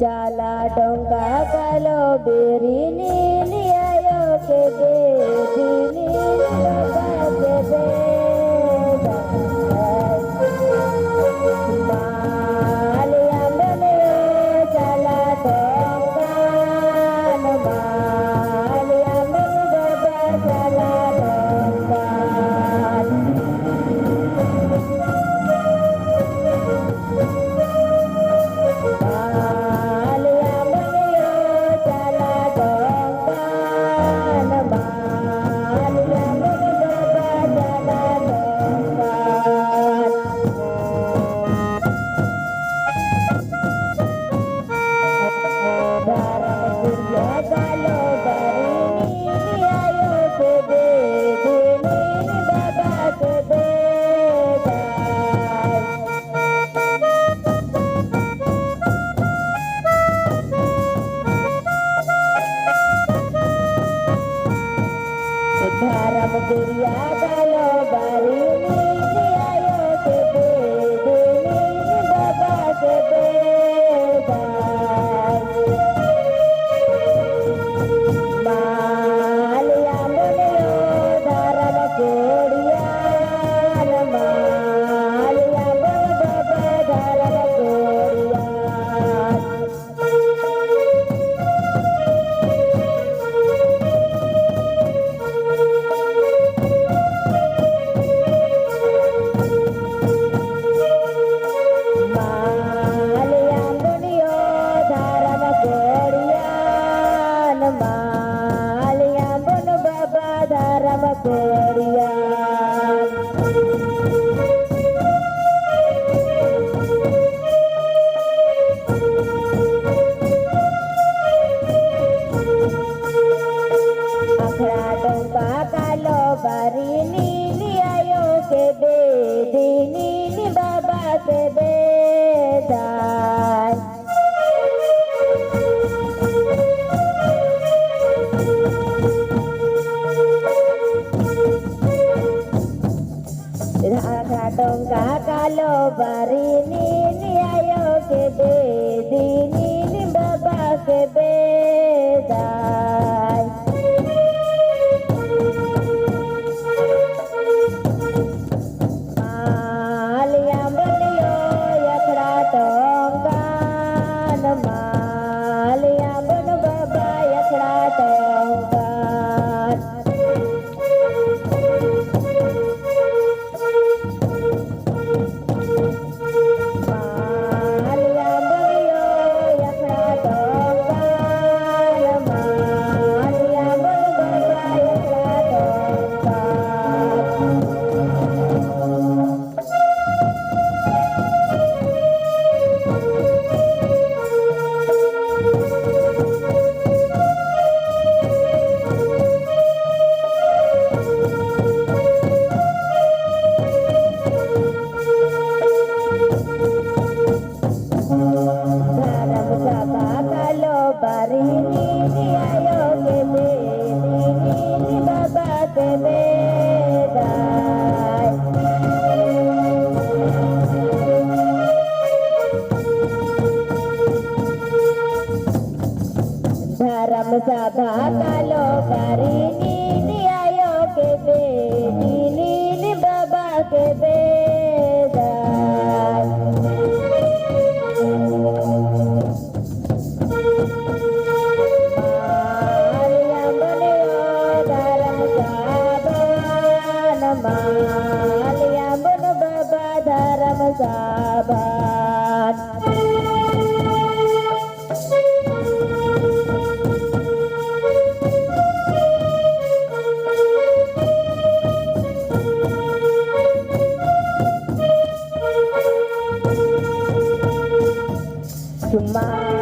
Jala dongka kalau berini ni ayo kebe dini baba kebe mali ambane jala dongka mali ambane baba jala dongka Dharam Gurya Galo Barini ni ayo kebe dini baba kebe mali ambane dharam Gurya mali ambane baba dharam Gurya kalau barini ni ayo kebe dini ni baba kebe dan dongka kalau barini ni ayo kebe dini ni baba kebe dan Sabah kalau barini ni ayo kebe dini ni baba kebe dan mali ambane dalam saban mali ambane baba dalam saban cuma